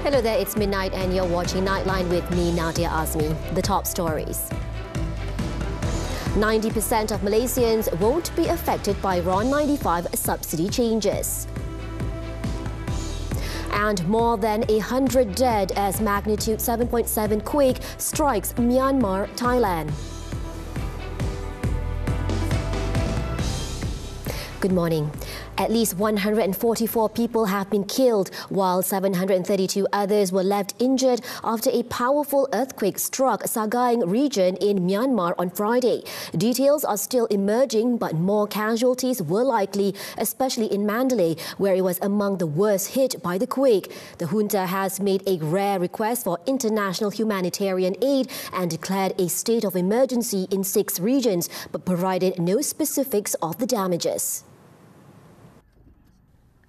Hello there, it's midnight and you're watching Nightline with me, Nadia Azmi. The top stories. 90% of Malaysians won't be affected by RON95 subsidy changes. And more than 100 dead as magnitude 7.7 quake strikes Myanmar, Thailand. Good morning. At least 144 people have been killed, while 732 others were left injured after a powerful earthquake struck Sagaing region in Myanmar on Friday. Details are still emerging, but more casualties were likely, especially in Mandalay, where it was among the worst hit by the quake. The junta has made a rare request for international humanitarian aid and declared a state of emergency in 6 regions, but provided no specifics of the damages.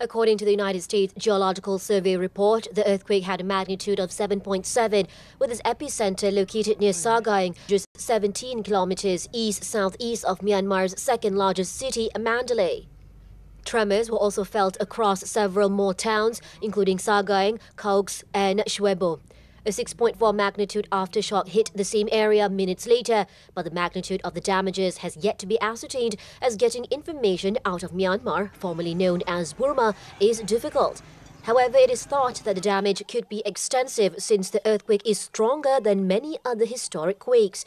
According to the United States Geological Survey report, the earthquake had a magnitude of 7.7, with its epicenter located near Sagaing, just 17 kilometers east-southeast of Myanmar's second-largest city, Mandalay. Tremors were also felt across several more towns, including Sagaing, Kauks and Shwebo. A 6.4 magnitude aftershock hit the same area minutes later, but the magnitude of the damages has yet to be ascertained, as getting information out of Myanmar, formerly known as Burma, is difficult. However, it is thought that the damage could be extensive since the earthquake is stronger than many other historic quakes.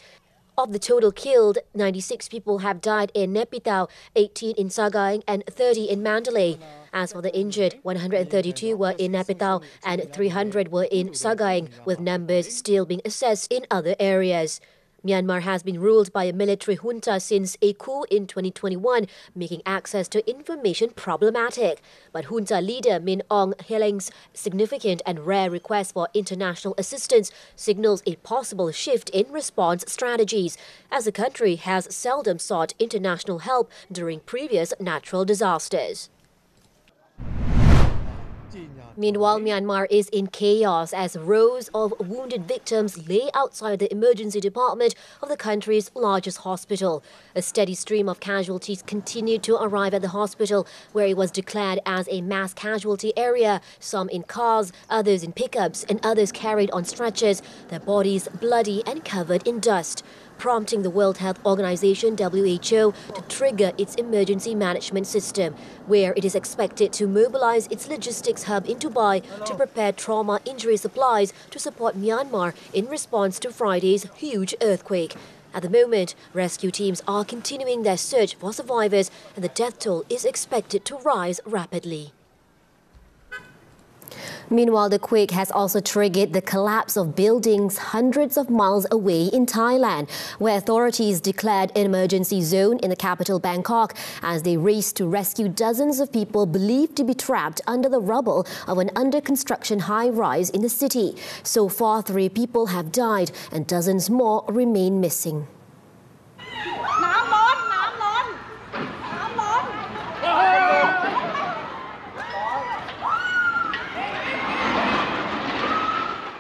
Of the total killed, 96 people have died in Naypyidaw, 18 in Sagaing and 30 in Mandalay. As for the injured, 132 were in Naypyidaw and 300 were in Sagaing, with numbers still being assessed in other areas. Myanmar has been ruled by a military junta since a coup in 2021, making access to information problematic. But junta leader Min Aung Hling's significant and rare request for international assistance signals a possible shift in response strategies, as the country has seldom sought international help during previous natural disasters. Meanwhile, Myanmar is in chaos as rows of wounded victims lay outside the emergency department of the country's largest hospital. A steady stream of casualties continued to arrive at the hospital, where it was declared as a mass casualty area, some in cars, others in pickups, and others carried on stretchers, their bodies bloody and covered in dust, prompting the World Health Organization (WHO) to trigger its emergency management system, where it is expected to mobilize its logistics hub in Dubai to prepare trauma injury supplies to support Myanmar in response to Friday's huge earthquake. At the moment, rescue teams are continuing their search for survivors, and the death toll is expected to rise rapidly. Meanwhile, the quake has also triggered the collapse of buildings hundreds of miles away in Thailand, where authorities declared an emergency zone in the capital Bangkok as they raced to rescue dozens of people believed to be trapped under the rubble of an under-construction high-rise in the city. So far, 3 people have died and dozens more remain missing.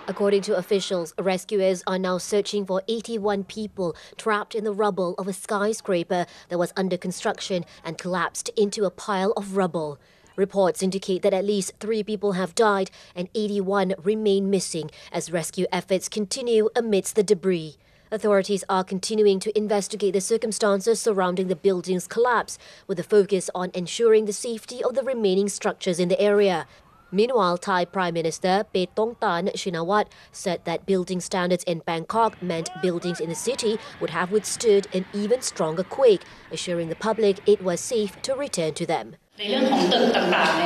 According to officials, rescuers are now searching for 81 people trapped in the rubble of a skyscraper that was under construction and collapsed into a pile of rubble. Reports indicate that at least 3 people have died and 81 remain missing as rescue efforts continue amidst the debris. Authorities are continuing to investigate the circumstances surrounding the building's collapse, with a focus on ensuring the safety of the remaining structures in the area. Meanwhile, Thai Prime Minister Paetongtarn Shinawatra said that building standards in Bangkok meant buildings in the city would have withstood an even stronger quake, assuring the public it was safe to return to them. ในเรื่องของตึกต่างๆ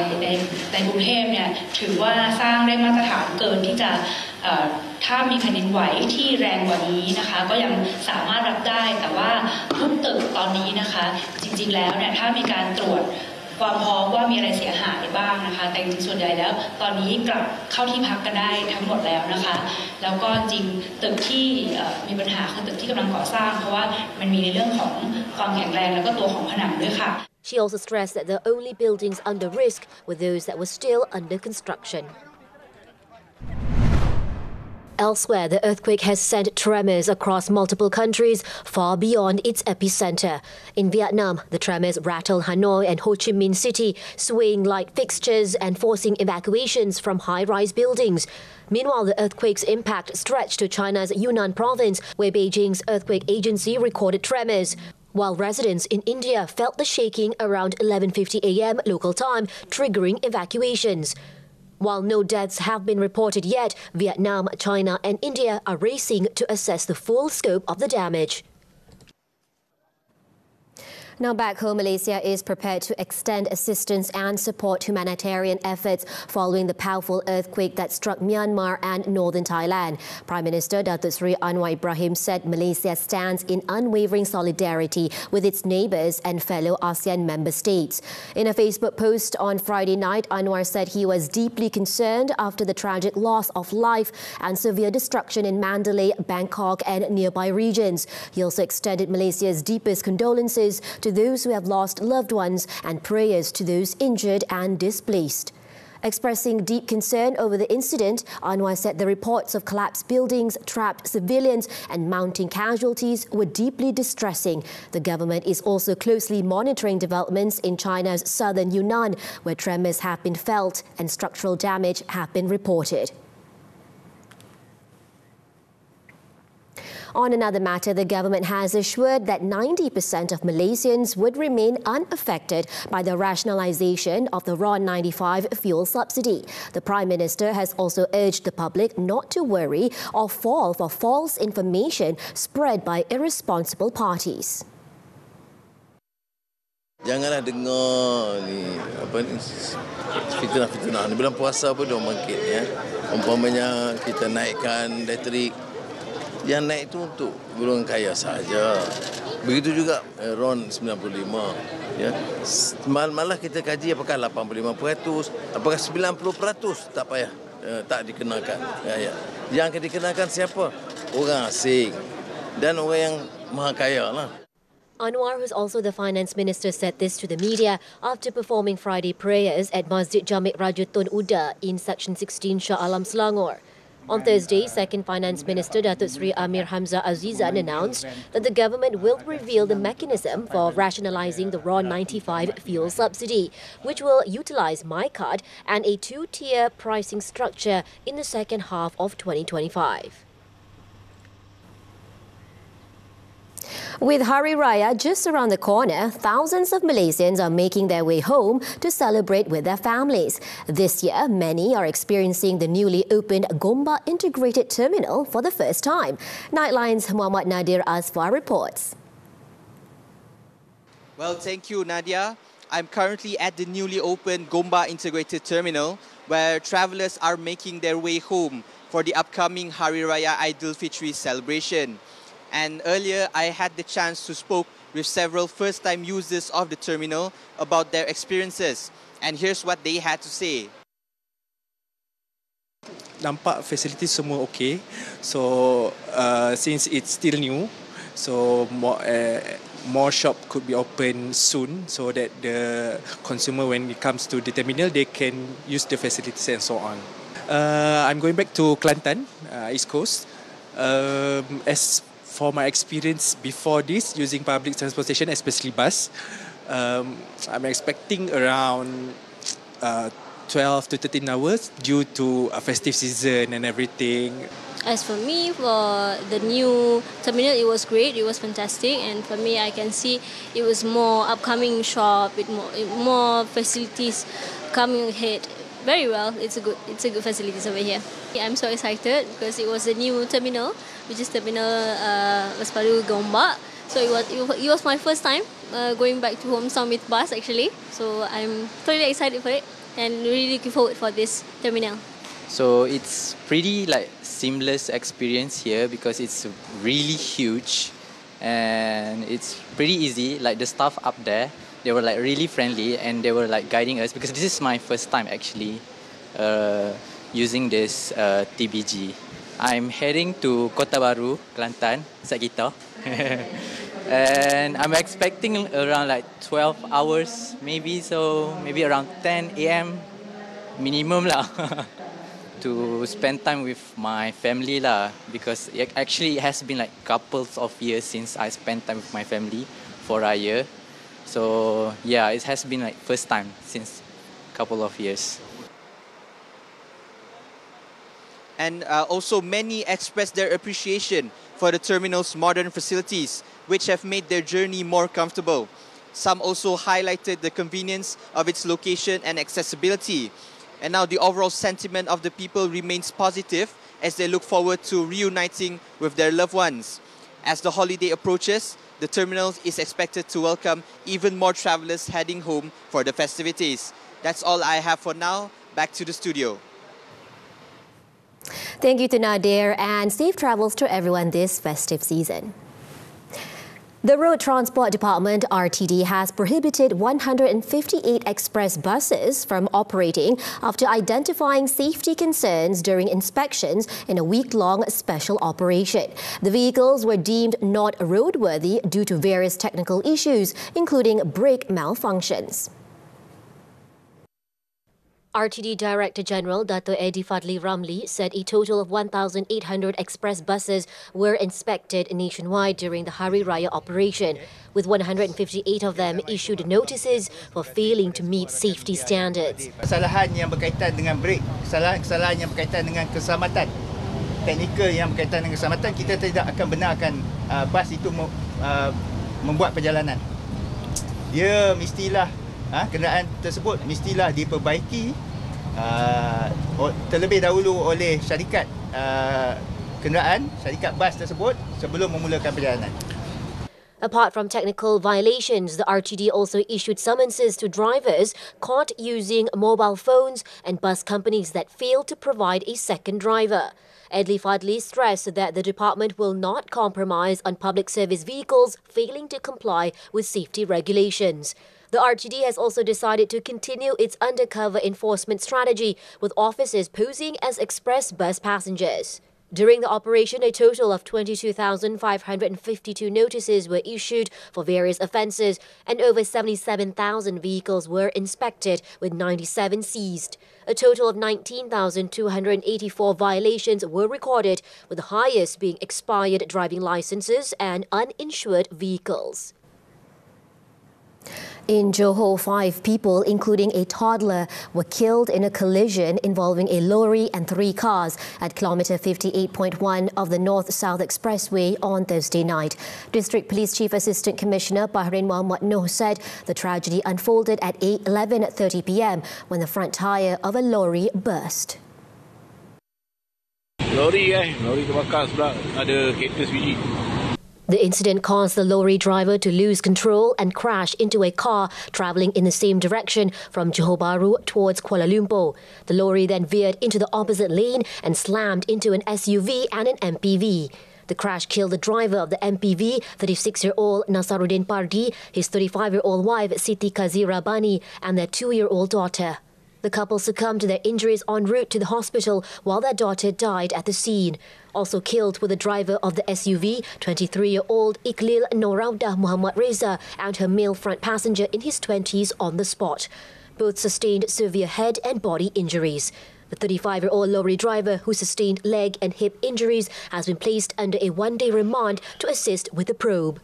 ในกรุงเทพเนี่ยถือว่าสร้างได้มาตรฐานเกินที่จะถ้ามีแผ่นดินไหวที่แรงกว่านี้นะคะก็ยังสามารถรับได้แต่ว่าทุกตึกตอนนี้นะคะจริงๆแล้วเนี่ยถ้ามีการตรวจความพร้อมว่ามีอะไรเสียหายบ้างนะคะแต่จริงๆส่วนใหญ่แล้วตอนนี้กลับเข้าที่พักกันได้ทั้งหมดแล้วนะคะแล้วก็จริงตึกที่มีปัญหาคือตึกที่กำลังก่อสร้างเพราะว่ามันมีในเรื่องของความแข็งแรงแล้วก็ตัวของผนังด้วยค่ะ She also stressed that the only buildings under risk were those that were still under construction. Elsewhere, the earthquake has sent tremors across multiple countries far beyond its epicenter. In Vietnam, the tremors rattled Hanoi and Ho Chi Minh City, swaying light fixtures and forcing evacuations from high-rise buildings. Meanwhile, the earthquake's impact stretched to China's Yunnan province, where Beijing's earthquake agency recorded tremors. While residents in India felt the shaking around 11:50 a.m. local time, triggering evacuations. While no deaths have been reported yet, Vietnam, China and India are racing to assess the full scope of the damage. Now back home, Malaysia is prepared to extend assistance and support humanitarian efforts following the powerful earthquake that struck Myanmar and northern Thailand. Prime Minister Datuk Seri Anwar Ibrahim said Malaysia stands in unwavering solidarity with its neighbours and fellow ASEAN member states. In a Facebook post on Friday night, Anwar said he was deeply concerned after the tragic loss of life and severe destruction in Mandalay, Bangkok and nearby regions. He also extended Malaysia's deepest condolences to those who have lost loved ones and prayers to those injured and displaced. Expressing deep concern over the incident, Anwar said the reports of collapsed buildings, trapped civilians and mounting casualties were deeply distressing. The government is also closely monitoring developments in China's southern Yunnan, where tremors have been felt and structural damage have been reported. On another matter, the government has assured that 90% of Malaysians would remain unaffected by the rationalisation of the RON95 fuel subsidy. The Prime Minister has also urged the public not to worry or fall for false information spread by irresponsible parties. Janganlah dengar ni fitnah-fitnah. Bulan puasa pun dah bangkit ya. Umpamanya kita naikkan elektrik, yang naik itu untuk golongan kaya saja. Begitu juga RON95 ya. Malah kita kaji apakah 85%, apakah 90% tak payah tak dikenakan. Ya. Yang akan dikenakan siapa? Orang asing dan orang yang maha kaya lah. Anwar, who is also the finance minister, said this to the media after performing Friday prayers at Masjid Jamek Raja Tun Uda in Section 16 Shah Alam, Selangor. On Thursday, Second Finance Minister Datuk Seri Amir Hamzah Azizan announced that the government will reveal the mechanism for rationalising the RON95 fuel subsidy, which will utilise MyCard and a two-tier pricing structure in the second half of 2025. With Hari Raya just around the corner, thousands of Malaysians are making their way home to celebrate with their families. This year, many are experiencing the newly opened Gombak Integrated Terminal for the first time. Nightline's Muhammad Nadir Asfar reports. Well, thank you, Nadia. I'm currently at the newly opened Gombak Integrated Terminal, where travellers are making their way home for the upcoming Hari Raya Aidilfitri celebration. And earlier, I had the chance to speak with several first-time users of the terminal about their experiences. And here's what they had to say. Nampak facilities semua okay. So since it's still new, so more shop could be open soon, so that the consumer, when it comes to the terminal, they can use the facilities and so on. I'm going back to Kelantan, East Coast. As for my experience before this, using public transportation, especially bus, I'm expecting around 12 to 13 hours due to a festive season and everything. As for me, for the new terminal, it was great, it was fantastic, and for me, I can see it was more upcoming shop, with more facilities coming ahead. Very well, it's a good facilities over here. I'm so excited because it was a new terminal, which is terminal Lesparu Gombak. So it was my first time going back to hometown with bus actually. So I'm totally excited for it and really looking forward for this terminal. So it's pretty like seamless experience here because it's really huge and it's pretty easy. Like the staff up there, they were like really friendly and they were like guiding us because this is my first time actually using this TBG. I'm heading to Kota Baru, Kelantan, Sakita. And I'm expecting around like 12 hours maybe, so maybe around 10 AM minimum lah. to spend time with my family lah, because it actually has been like couples of years since I spent time with my family for Raya. So yeah, it has been like first time since couple of years. And also many expressed their appreciation for the terminal's modern facilities, which have made their journey more comfortable. Some also highlighted the convenience of its location and accessibility. And now the overall sentiment of the people remains positive as they look forward to reuniting with their loved ones. As the holiday approaches, the terminal is expected to welcome even more travelers heading home for the festivities. That's all I have for now. Back to the studio. Thank you to Nadia, and safe travels to everyone this festive season. The Road Transport Department, RTD, has prohibited 158 express buses from operating after identifying safety concerns during inspections in a week-long special operation. The vehicles were deemed not roadworthy due to various technical issues, including brake malfunctions. RTD Director General Dato' Eddie Fadli Ramli said a total of 1,800 express buses were inspected nationwide during the Hari Raya operation, with 158 of them issued notices for failing to meet safety standards. Kesalahan yang berkaitan dengan brake, kesalahan yang berkaitan dengan keselamatan, teknikal yang berkaitan dengan keselamatan, kita tidak akan benarkan bas itu membuat perjalanan. Dia mestilah kenderaan tersebut mestilah diperbaiki terlebih dahulu oleh syarikat kenderaan, syarikat bas tersebut sebelum memulakan perjalanan. Apart from technical violations, the RTD also issued summonses to drivers caught using mobile phones and bus companies that failed to provide a second driver. Edli Fadli stressed that the department will not compromise on public service vehicles failing to comply with safety regulations. The RTD has also decided to continue its undercover enforcement strategy, with officers posing as express bus passengers. During the operation, a total of 22,552 notices were issued for various offences, and over 77,000 vehicles were inspected, with 97 seized. A total of 19,284 violations were recorded, with the highest being expired driving licences and uninsured vehicles. In Johor, 5 people, including a toddler, were killed in a collision involving a lorry and 3 cars at kilometre 58.1 of the North-South Expressway on Thursday night. District Police Chief Assistant Commissioner Bahrain Muhammad Noh said the tragedy unfolded at 11:30 p.m. when the front tyre of a lorry burst. Lori terbakar sebelah ada kereta sebiji. The incident caused the lorry driver to lose control and crash into a car travelling in the same direction from Johor Bahru towards Kuala Lumpur. The lorry then veered into the opposite lane and slammed into an SUV and an MPV. The crash killed the driver of the MPV, 36-year-old Nasaruddin Pardi, his 35-year-old wife Siti Kazira Bani, and their 2-year-old daughter. The couple succumbed to their injuries en route to the hospital while their daughter died at the scene. Also killed were the driver of the SUV, 23-year-old Iqlil Noraudah Muhammad Reza, and her male front passenger in his 20s on the spot. Both sustained severe head and body injuries. The 35-year-old lorry driver, who sustained leg and hip injuries, has been placed under a 1-day remand to assist with the probe.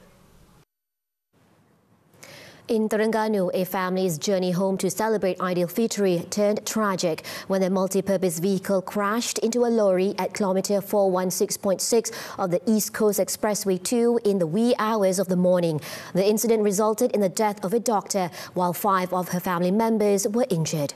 In Terengganu, a family's journey home to celebrate Aidilfitri turned tragic when their multi-purpose vehicle crashed into a lorry at kilometre 416.6 of the East Coast Expressway 2 in the wee hours of the morning. The incident resulted in the death of a doctor, while 5 of her family members were injured.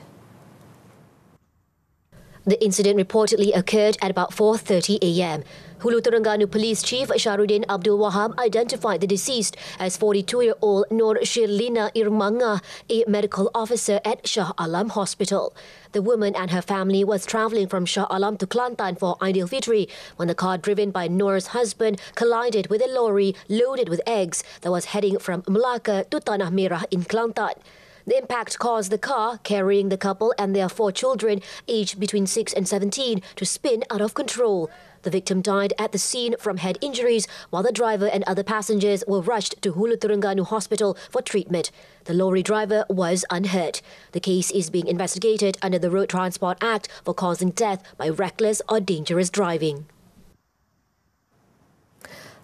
The incident reportedly occurred at about 4:30 a.m. Hulu Terengganu Police Chief Shahrudin Abdul Wahab identified the deceased as 42-year-old Nur Shirlina Irmanga, a medical officer at Shah Alam Hospital. The woman and her family was travelling from Shah Alam to Kelantan for Aidilfitri when the car driven by Nur's husband collided with a lorry loaded with eggs that was heading from Melaka to Tanah Merah in Kelantan. The impact caused the car carrying the couple and their 4 children, aged between 6 and 17, to spin out of control. The victim died at the scene from head injuries, while the driver and other passengers were rushed to Hulu Terengganu Hospital for treatment. The lorry driver was unhurt. The case is being investigated under the Road Transport Act for causing death by reckless or dangerous driving.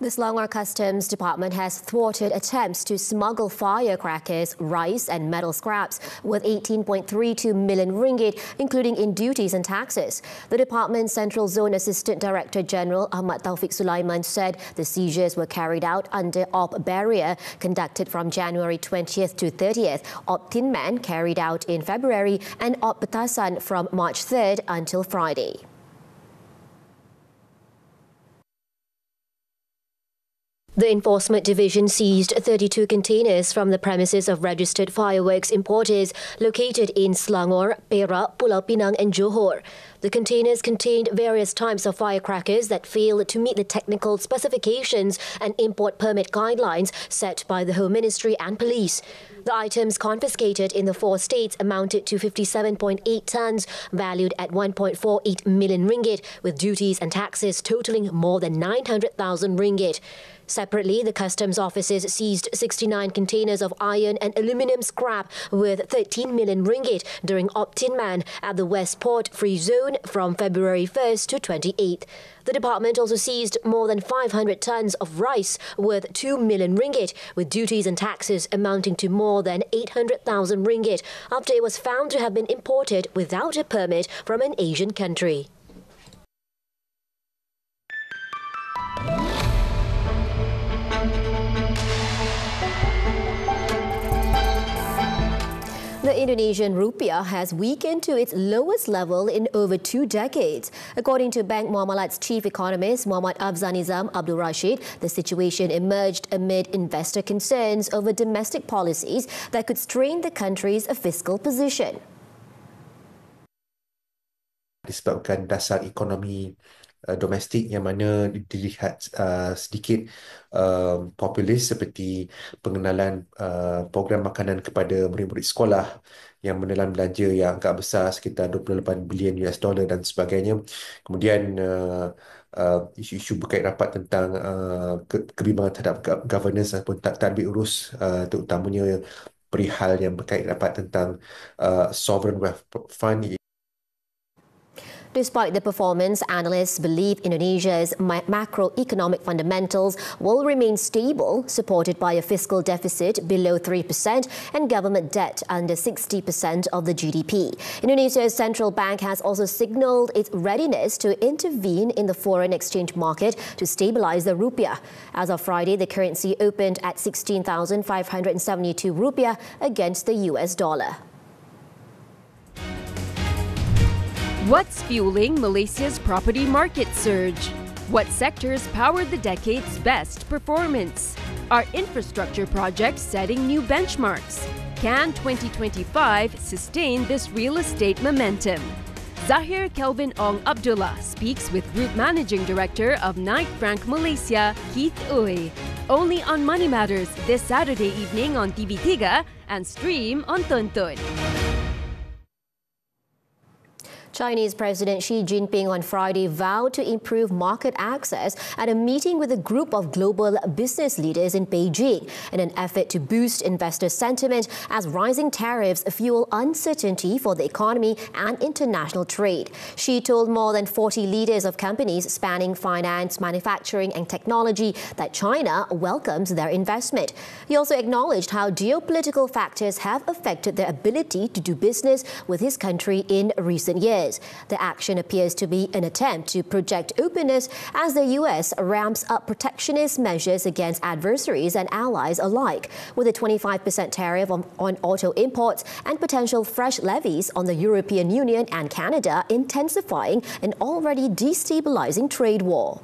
The Selangor Customs Department has thwarted attempts to smuggle firecrackers, rice and metal scraps worth 18.32 million ringgit, including in duties and taxes. The department's Central Zone Assistant Director General Ahmad Taufik Sulaiman said the seizures were carried out under Op Barrier conducted from January 20th to 30th, Op Tin Man carried out in February, and Op Petasan from March 3rd until Friday. The Enforcement Division seized 32 containers from the premises of registered fireworks importers located in Selangor, Perak, Pulau Pinang and Johor. The containers contained various types of firecrackers that failed to meet the technical specifications and import permit guidelines set by the Home Ministry and police. The items confiscated in the 4 states amounted to 57.8 tons, valued at 1.48 million ringgit, with duties and taxes totaling more than 900,000 ringgit. Separately, the customs officers seized 69 containers of iron and aluminium scrap worth 13 million ringgit during Op Tin Man at the West Port Free Zone from February 1st to 28th. The department also seized more than 500 tons of rice worth 2 million ringgit, with duties and taxes amounting to more than 800,000 ringgit, after it was found to have been imported without a permit from an Asian country. The Indonesian rupiah has weakened to its lowest level in over 2 decades. According to Bank Muamalat's chief economist, Muhammad Afzanizam Abdul Rashid, the situation emerged amid investor concerns over domestic policies that could strain the country's fiscal position. Disebabkan dasar ekonomi domestik yang mana dilihat sedikit populis seperti pengenalan program makanan kepada murid-murid sekolah yang menelan belanja yang agak besar sekitar 28 bilion US dollar dan sebagainya. Kemudian isu-isu berkait rapat tentang kebimbangan terhadap governance ataupun tadbir urus, terutamanya perihal yang berkait rapat tentang sovereign wealth fund. Despite the performance, analysts believe Indonesia's macroeconomic fundamentals will remain stable, supported by a fiscal deficit below 3% and government debt under 60% of the GDP. Indonesia's central bank has also signalled its readiness to intervene in the foreign exchange market to stabilise the rupiah. As of Friday, the currency opened at 16,572 rupiah against the US dollar. What's fueling Malaysia's property market surge? What sectors powered the decade's best performance? Are infrastructure projects setting new benchmarks? Can 2025 sustain this real estate momentum? Zahir Kelvin Ong Abdullah speaks with Group Managing Director of Knight Frank Malaysia, Keith Uy, only on Money Matters this Saturday evening on TV3 and stream on Tonton. Chinese President Xi Jinping on Friday vowed to improve market access at a meeting with a group of global business leaders in Beijing in an effort to boost investor sentiment as rising tariffs fuel uncertainty for the economy and international trade. Xi told more than 40 leaders of companies spanning finance, manufacturing and technology that China welcomes their investment. He also acknowledged how geopolitical factors have affected their ability to do business with his country in recent years. The action appears to be an attempt to project openness as the US ramps up protectionist measures against adversaries and allies alike, with a 25% tariff on auto imports and potential fresh levies on the European Union and Canada intensifying an already destabilizing trade war.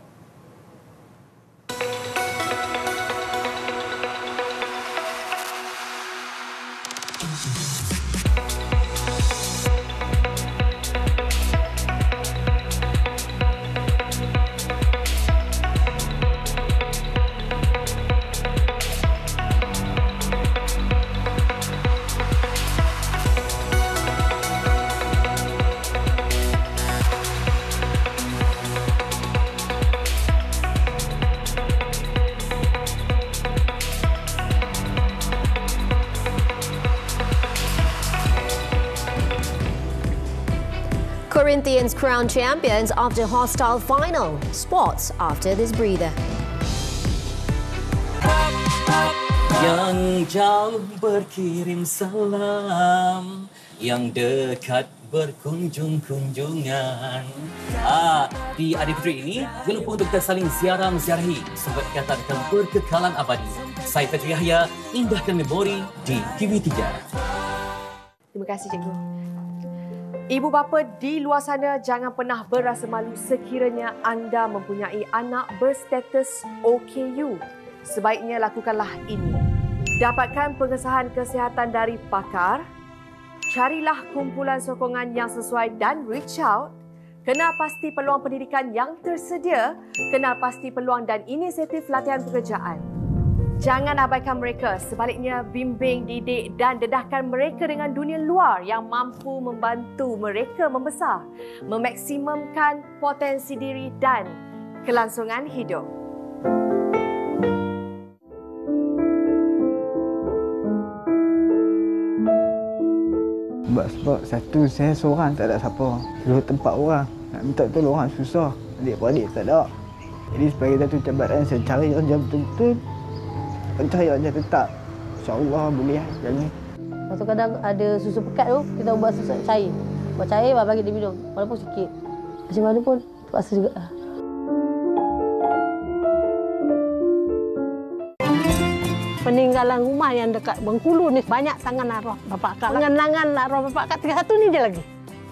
Corinthians crowned champions after hostile final. Sports after this breather. Yang jauh berkirim salam, yang dekat berkunjung-kunjungan. Di Adik Puteri ini, jangan lupa untuk kita saling ziarah-ziarahi sebab ikatan akan berkekalan abadi. Saya Fetri Yahya, indahkan memori di TV3. Terima kasih, Cikgu. Ibu bapa di luar sana, jangan pernah berasa malu sekiranya anda mempunyai anak berstatus OKU. Sebaiknya lakukanlah ini. Dapatkan pengesahan kesihatan dari pakar, carilah kumpulan sokongan yang sesuai dan reach out, kenal pasti peluang pendidikan yang tersedia, kenal pasti peluang dan inisiatif latihan pekerjaan. Jangan abaikan mereka, sebaliknya bimbing, didik dan dedahkan mereka dengan dunia luar yang mampu membantu mereka membesar, memaksimumkan potensi diri dan kelangsungan hidup. Sebab satu, saya seorang tak ada siapa. Dua tempat orang. Nak minta tolong orang susah. Adik-beradik tak ada. Jadi sebagai satu cabaran, saya cari yang betul-betul. Pencahayaan yang tetap. InsyaAllah boleh jalan. Lepas tu kadang ada susu pekat tu, kita buat susu cair. Buat cair, bagi dia minum. Walaupun sikit. Macam mana pun, terpaksa juga. Peninggalan rumah yang dekat Bengkulu ni banyak sangat arwah bapak akak. Pengenangan arwah bapak akak 31 ni je lagi.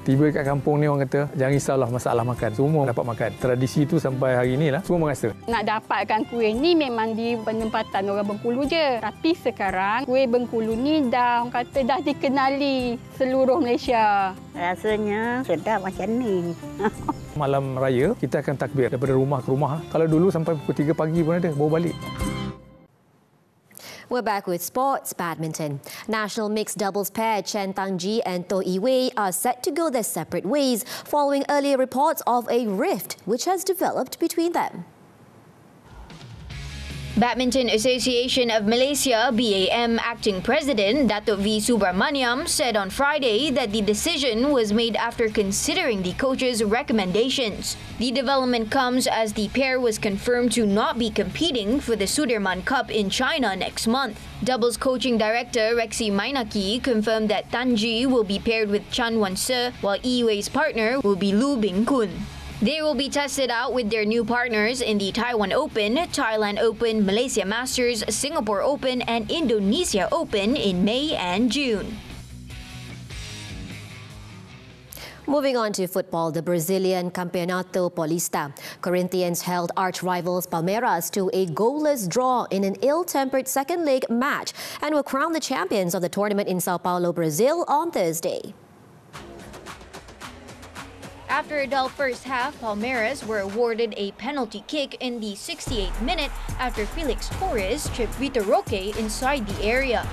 Tiba kat kampung ni orang kata, jangan risaulah masalah makan. Semua dapat makan. Tradisi tu sampai hari ni lah, semua merasa. Nak dapatkan kuih ni memang di penempatan orang Bengkulu je. Tapi sekarang kuih Bengkulu ni dah dikenali seluruh Malaysia. Rasanya sedap macam ni. Malam raya, kita akan takbir daripada rumah ke rumah. Kalau dulu sampai pukul 3 pagi pun ada, bawa balik. We're back with sports badminton. National mixed doubles pair Chen Tangji and Toh Yi are set to go their separate ways following earlier reports of a rift which has developed between them. Badminton Association of Malaysia BAM acting president Datuk V Subramaniam said on Friday that the decision was made after considering the coach's recommendations. The development comes as the pair was confirmed to not be competing for the Sudirman Cup in China next month. Doubles coaching director Rexy Mainaki confirmed that Tanji will be paired with Chan Wan-se while Yi-Wei's partner will be Lu Bing-kun. They will be tested out with their new partners in the Taiwan Open, Thailand Open, Malaysia Masters, Singapore Open and Indonesia Open in May and June. Moving on to football, the Brazilian Campeonato Paulista. Corinthians held arch-rivals Palmeiras to a goalless draw in an ill-tempered second leg match and were crowned the champions of the tournament in Sao Paulo, Brazil on Thursday. After a dull first half, Palmeiras were awarded a penalty kick in the 68th minute after Felix Torres tripped Vitor Roque inside the area.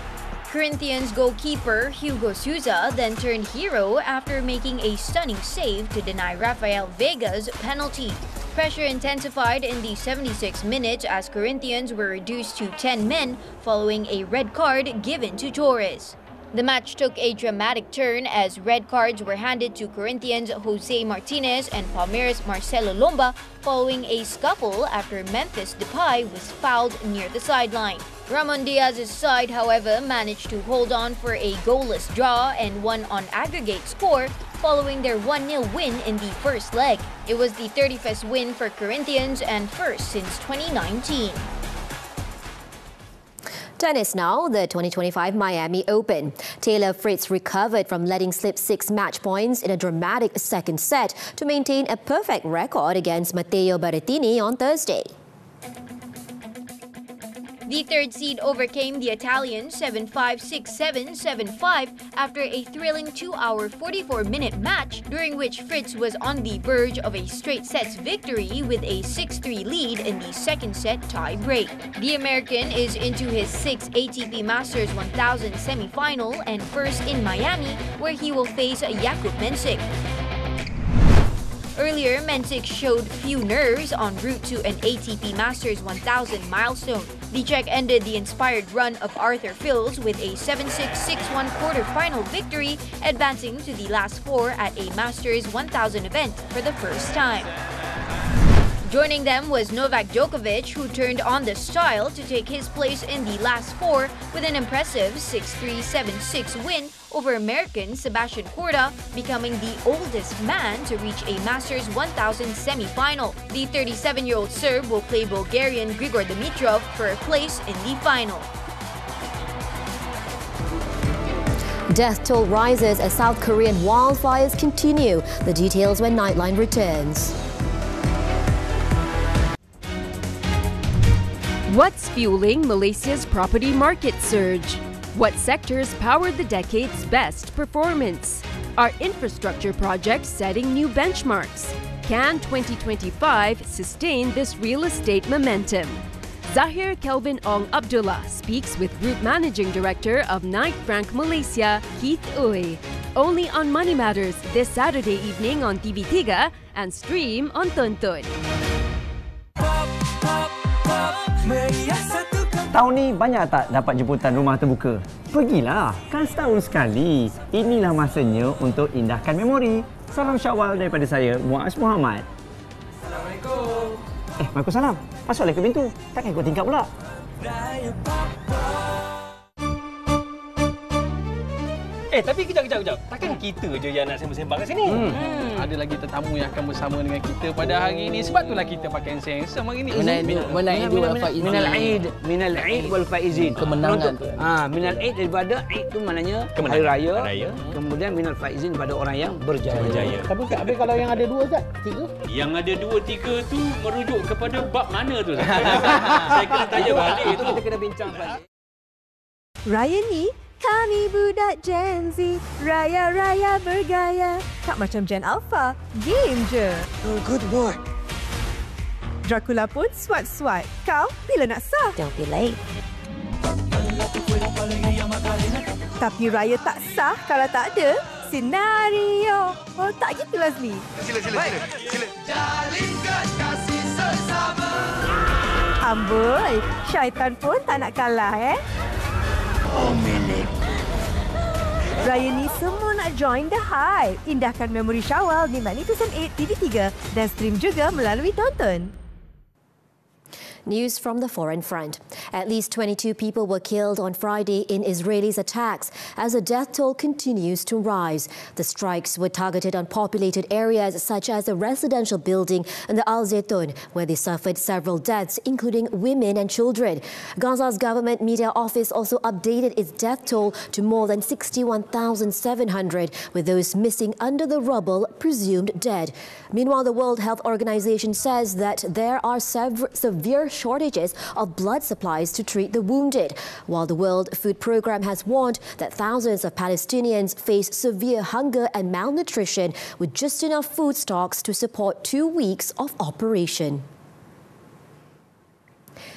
Corinthians goalkeeper Hugo Souza then turned hero after making a stunning save to deny Rafael Vega's penalty. Pressure intensified in the 76th minute as Corinthians were reduced to 10 men following a red card given to Torres. The match took a dramatic turn as red cards were handed to Corinthians Jose Martinez and Palmeiras Marcelo Lomba following a scuffle after Memphis Depay was fouled near the sideline. Ramon Diaz's side, however, managed to hold on for a goalless draw and won on aggregate score following their 1-0 win in the first leg. It was the 31st win for Corinthians and first since 2019. Tennis now, the 2025 Miami Open. Taylor Fritz recovered from letting slip 6 match points in a dramatic second set to maintain a perfect record against Matteo Berrettini on Thursday. The third seed overcame the Italian 7-5, 6-7, 7-5 after a thrilling 2-hour 44-minute match during which Fritz was on the verge of a straight sets victory with a 6-3 lead in the second set tie break. The American is into his 6th ATP Masters 1000 semi-final and first in Miami, where he will face Jakub Mensik. Earlier, Mensik showed few nerves en route to an ATP Masters 1000 milestone. The Czech ended the inspired run of Arthur Fils with a 7-6, 6-1 quarter-final victory, advancing to the last four at a Masters 1000 event for the first time. Joining them was Novak Djokovic, who turned on the style to take his place in the last four with an impressive 6-3, 7-6 win over American Sebastian Korda, becoming the oldest man to reach a Masters 1000 semi-final. The 37-year-old Serb will play Bulgarian Grigor Dimitrov for a place in the final. Death toll rises as South Korean wildfires continue. The details when Nightline returns. What's fueling Malaysia's property market surge? What sectors powered the decade's best performance? Are infrastructure projects setting new benchmarks? Can 2025 sustain this real estate momentum? Zahir Kelvin Ong Abdullah speaks with Group Managing Director of Knight Frank Malaysia, Keith Uy. Only on Money Matters this Saturday evening on TV3 and stream on Tonton. Tahun ni banyak tak dapat jemputan rumah terbuka? Pergilah, kan setahun sekali. Inilah masanya untuk indahkan memori. Salam Syawal daripada saya, Muaz Muhammad. Assalamualaikum. Waalaikumsalam. Masuklah ke pintu. Takkan kau tingkap pula? Tapi kejap. Takkan kita je yang nak sembang-sembang kat sini? Ada lagi tetamu yang akan bersama dengan kita pada hari ini. Sebab itulah kita pakai seng-seng hari ini. Minal Aid wal Faizin. Kemenangan. Minal Aid daripada Aid tu maknanya hari raya. Kemudian Minal Faizin pada orang yang berjaya. Tapi kalau yang ada dua Zat? Tiga? Yang ada dua, tiga tu merujuk kepada bab mana tu? Saya kena tanya balik tu. Kita kena bincang balik. Raya ni kami budak Gen Z, raya-raya bergaya. Tak macam Gen Alpha, game je. Oh, good boy. Dracula pun swat-swat. Kau bila nak sah? Don't be late. Tapi raya tak sah kalau tak ada senario. Oh, tak gitu Azmi. Sila. Jalinkan kasih sesama. Amboi, syaitan pun tak nak kalah Milik. Raya ni semua nak join the hype. Indahkan memori Syawal di Magnificent 8 TV3 dan stream juga melalui Tonton. News from the foreign front. At least 22 people were killed on Friday in Israelis' attacks as the death toll continues to rise. The strikes were targeted on populated areas such as a residential building in the Al Zaitun, where they suffered several deaths, including women and children. Gaza's government media office also updated its death toll to more than 61,700, with those missing under the rubble presumed dead. Meanwhile, the World Health Organization says that there are severe shortages of blood supplies to treat the wounded, while the World Food Programme has warned that thousands of Palestinians face severe hunger and malnutrition with just enough food stocks to support 2 weeks of operation.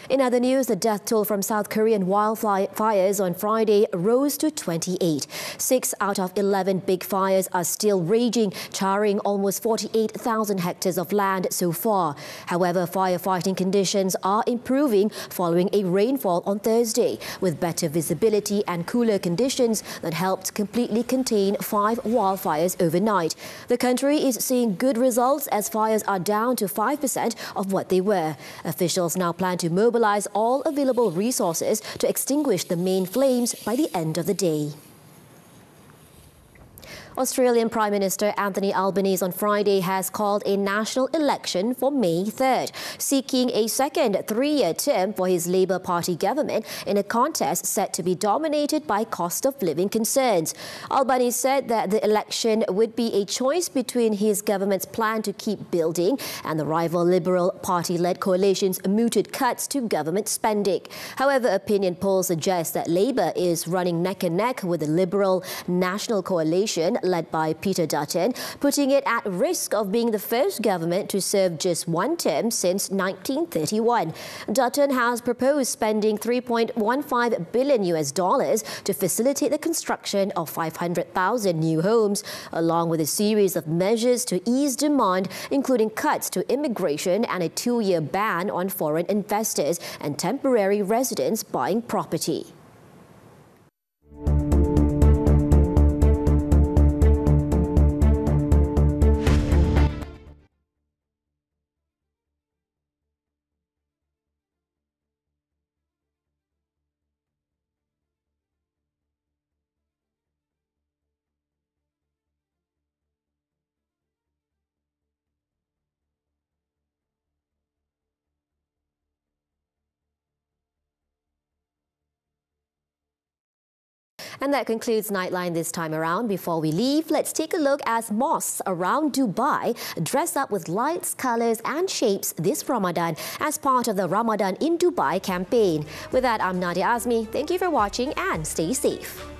In other news, the death toll from South Korean wildfires on Friday rose to 28. 6 out of 11 big fires are still raging, charring almost 48,000 hectares of land so far. However, firefighting conditions are improving following a rainfall on Thursday, with better visibility and cooler conditions that helped completely contain 5 wildfires overnight. The country is seeing good results as fires are down to 5% of what they were. Officials now plan to mobilize all available resources to extinguish the main flames by the end of the day. Australian Prime Minister Anthony Albanese on Friday has called a national election for May 3rd, seeking a second 3-year term for his Labour Party government in a contest set to be dominated by cost of living concerns. Albanese said that the election would be a choice between his government's plan to keep building and the rival Liberal Party-led coalition's mooted cuts to government spending. However, opinion polls suggest that Labour is running neck and neck with the Liberal National Coalition led by Peter Dutton, putting it at risk of being the first government to serve just one term since 1931. Dutton has proposed spending $3.15 billion to facilitate the construction of 500,000 new homes, along with a series of measures to ease demand, including cuts to immigration and a 2-year ban on foreign investors and temporary residents buying property. And that concludes Nightline this time around. Before we leave, let's take a look as mosques around Dubai dress up with lights, colours and shapes this Ramadan as part of the Ramadan in Dubai campaign. With that, I'm Nadia Azmi. Thank you for watching and stay safe.